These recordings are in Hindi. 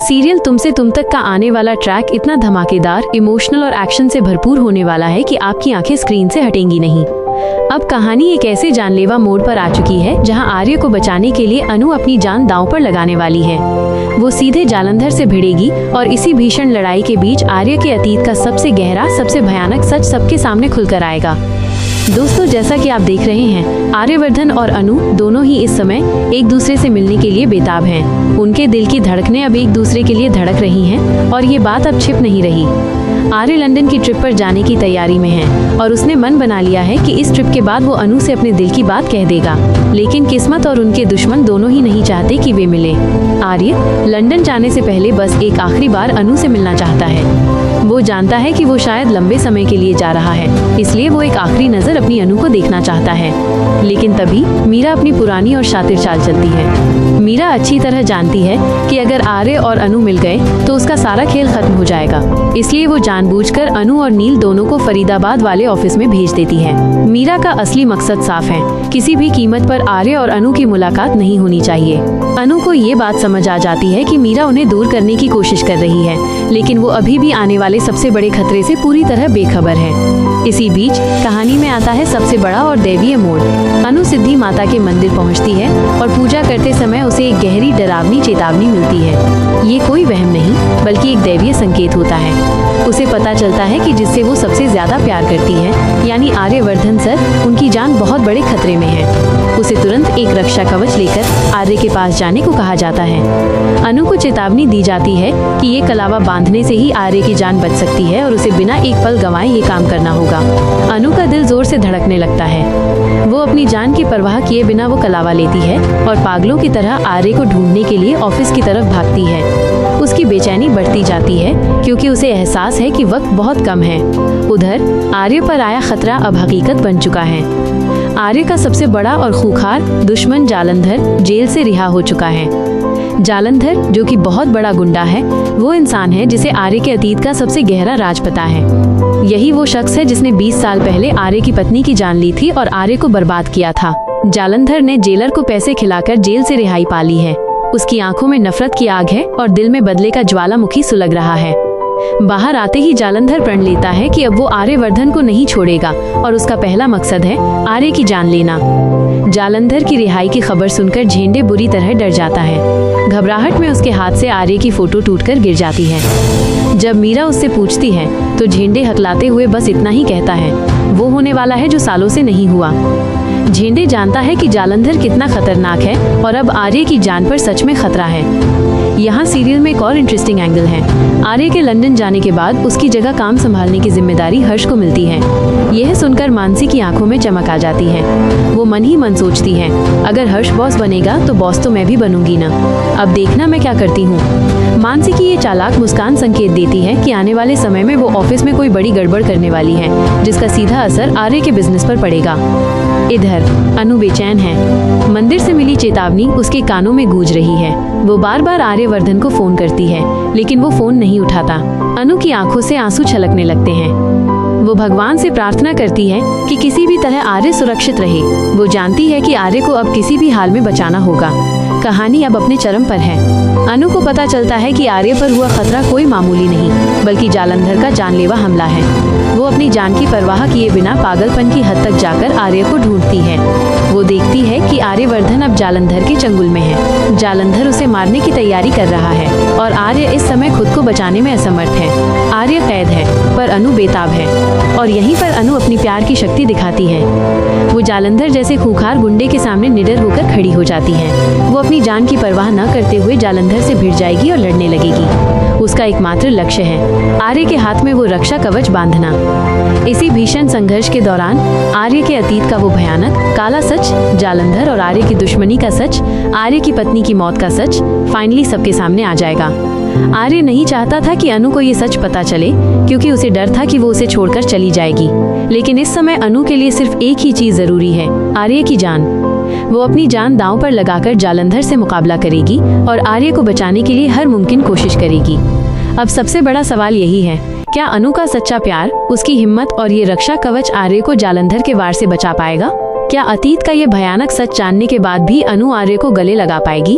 सीरियल तुमसे तुम तक का आने वाला ट्रैक इतना धमाकेदार, इमोशनल और एक्शन से भरपूर होने वाला है कि आपकी आंखें स्क्रीन से हटेंगी नहीं। अब कहानी एक ऐसे जानलेवा मोड़ पर आ चुकी है जहां आर्य को बचाने के लिए अनु अपनी जान दांव पर लगाने वाली है। वो सीधे जालंधर से भिड़ेगी और इसी भीषण लड़ाई के बीच आर्य के अतीत का सबसे गहरा, सबसे भयानक सच सबके सामने खुलकर आएगा। दोस्तों, जैसा कि आप देख रहे हैं, आर्यवर्धन और अनु दोनों ही इस समय एक दूसरे से मिलने के लिए बेताब हैं। उनके दिल की धड़कनें अब एक दूसरे के लिए धड़क रही हैं और ये बात अब छिप नहीं रही। आर्य लंदन की ट्रिप पर जाने की तैयारी में है और उसने मन बना लिया है कि इस ट्रिप के बाद वो अनु से अपने दिल की बात कह देगा। लेकिन किस्मत और उनके दुश्मन दोनों ही नहीं चाहते कि वे मिले। आर्य लंदन जाने से पहले बस एक आखिरी बार अनु से मिलना चाहता है। वो जानता है कि वो शायद लंबे समय के लिए जा रहा है, इसलिए वो एक आखिरी नजर अपनी अनु को देखना चाहता है। लेकिन तभी मीरा अपनी पुरानी और शातिर चाल चलती है। मीरा अच्छी तरह जानती है कि अगर आर्य और अनु मिल गए तो उसका सारा खेल खत्म हो जाएगा। इसलिए वो जानबूझकर अनु और नील दोनों को फरीदाबाद वाले ऑफिस में भेज देती है। मीरा का असली मकसद साफ है, किसी भी कीमत पर आर्य और अनु की मुलाकात नहीं होनी चाहिए। अनु को ये बात समझ आ जाती है कि मीरा उन्हें दूर करने की कोशिश कर रही है, लेकिन वो अभी भी आने वाले सबसे बड़े खतरे से पूरी तरह बेखबर है। इसी बीच कहानी में आता है सबसे बड़ा और दैवीय मोड़। अनु सिद्धि माता के मंदिर पहुंचती है और पूजा करते समय उसे एक गहरी डरावनी चेतावनी मिलती है। ये कोई वहम नहीं बल्कि एक दैवीय संकेत होता है। उसे पता चलता है कि जिससे वो सबसे ज्यादा प्यार करती है, यानी आर्यवर्धन सर, उनकी जान बहुत बड़े खतरे में है। उसे तुरंत एक रक्षा कवच लेकर आर्य के पास जाने को कहा जाता है। अनु को चेतावनी दी जाती है कि ये कलावा बांधने से ही आर्य की जान बच सकती है और उसे बिना एक पल गंवाए ये काम करना होगा। अनु का दिल जोर से धड़कने लगता है। वो अपनी जान की परवाह किए बिना वो कलावा लेती है और पागलों की तरह आर्य को ढूंढने के लिए ऑफिस की तरफ भागती है। उसकी बेचैनी बढ़ती जाती है क्योंकि उसे एहसास है कि वक्त बहुत कम है। उधर आर्य पर आया खतरा अब हकीकत बन चुका है। आर्य का सबसे बड़ा और खूंखार दुश्मन जालंधर जेल से रिहा हो चुका है। जालंधर, जो कि बहुत बड़ा गुंडा है, वो इंसान है जिसे आर्य के अतीत का सबसे गहरा राज पता है। यही वो शख्स है जिसने 20 साल पहले आर्य की पत्नी की जान ली थी और आर्य को बर्बाद किया था। जालंधर ने जेलर को पैसे खिलाकर जेल से रिहाई पा ली है। उसकी आंखों में नफरत की आग है और दिल में बदले का ज्वालामुखी सुलग रहा है। बाहर आते ही जालंधर प्रण लेता है कि अब वो आर्यवर्धन को नहीं छोड़ेगा और उसका पहला मकसद है आर्य की जान लेना। जालंधर की रिहाई की खबर सुनकर झेंडे बुरी तरह डर जाता है। घबराहट में उसके हाथ से आर्य की फोटो टूटकर गिर जाती है। जब मीरा उससे पूछती है तो झेंडे हकलाते हुए बस इतना ही कहता है, वो होने वाला है जो सालों से नहीं हुआ। झेंडे जानता है कि जालंधर कितना खतरनाक है और अब आर्य की जान पर सच में खतरा है। यहाँ सीरियल में एक और इंटरेस्टिंग एंगल है। आर्य के लंदन जाने के बाद उसकी जगह काम संभालने की जिम्मेदारी हर्ष को मिलती है। यह सुनकर मानसी की आंखों में चमक आ जाती है। वो मन ही मन सोचती है, अगर हर्ष बॉस बनेगा तो बॉस तो मैं भी बनूंगी ना, अब देखना मैं क्या करती हूँ। मानसी की ये चालाक मुस्कान संकेत देती है कि आने वाले समय में वो ऑफिस में कोई बड़ी गड़बड़ करने वाली है, जिसका सीधा असर आर्य के बिजनेस पर पड़ेगा। इधर अनु बेचैन है। मंदिर से मिली चेतावनी उसके कानों में गूंज रही है। वो बार बार आर्यवर्धन को फोन करती है, लेकिन वो फोन नहीं उठाता। अनु की आंखों से आंसू छलकने लगते हैं। वो भगवान से प्रार्थना करती है कि किसी भी तरह आर्य सुरक्षित रहे। वो जानती है कि आर्य को अब किसी भी हाल में बचाना होगा। कहानी अब अपने चरम पर है। अनु को पता चलता है कि आर्य पर हुआ खतरा कोई मामूली नहीं बल्कि जालंधर का जानलेवा हमला है। वो अपनी जान की परवाह किए बिना पागलपन की हद तक जाकर आर्य को ढूंढती है। वो देखती है कि आर्यवर्धन अब जालंधर के चंगुल में है। जालंधर उसे मारने की तैयारी कर रहा है और आर्य इस समय खुद को बचाने में असमर्थ है। आर्य कैद है पर अनु बेताब है और यहीं पर अनु अपनी प्यार की शक्ति दिखाती है। वो जालंधर जैसे खूंखार गुंडे के सामने निडर होकर खड़ी हो जाती है। वो अपनी जान की परवाह न करते हुए जालंधर से भिड़ जाएगी और लड़ने लगेगी। उसका एकमात्र लक्ष्य है आर्य के हाथ में वो रक्षा कवच बांधना। इसी भीषण संघर्ष के दौरान आर्य के अतीत का वो भयानक काला सच, जालंधर और आर्य की दुश्मनी का सच, आर्य की पत्नी की मौत का सच फाइनली सबके सामने आ जाएगा। आर्य नहीं चाहता था कि अनु को ये सच पता चले क्योंकि उसे डर था कि वो उसे छोड़कर चली जाएगी। लेकिन इस समय अनु के लिए सिर्फ एक ही चीज जरूरी है, आर्य की जान। वो अपनी जान दांव पर लगाकर जालंधर से मुकाबला करेगी और आर्य को बचाने के लिए हर मुमकिन कोशिश करेगी। अब सबसे बड़ा सवाल यही है, क्या अनु का सच्चा प्यार, उसकी हिम्मत और ये रक्षा कवच आर्य को जालंधर के वार से बचा पाएगा? क्या अतीत का ये भयानक सच जानने के बाद भी अनु आर्य को गले लगा पाएगी?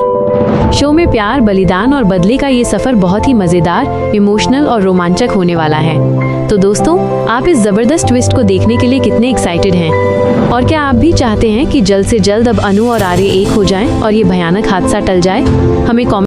शो में प्यार, बलिदान और बदले का ये सफर बहुत ही मजेदार, इमोशनल और रोमांचक होने वाला है। तो दोस्तों, आप इस जबरदस्त ट्विस्ट को देखने के लिए कितने एक्साइटेड हैं? और क्या आप भी चाहते हैं कि जल्द से जल्द अब अनु और आर्य एक हो जाएं और ये भयानक हादसा टल जाए? हमें कमेंट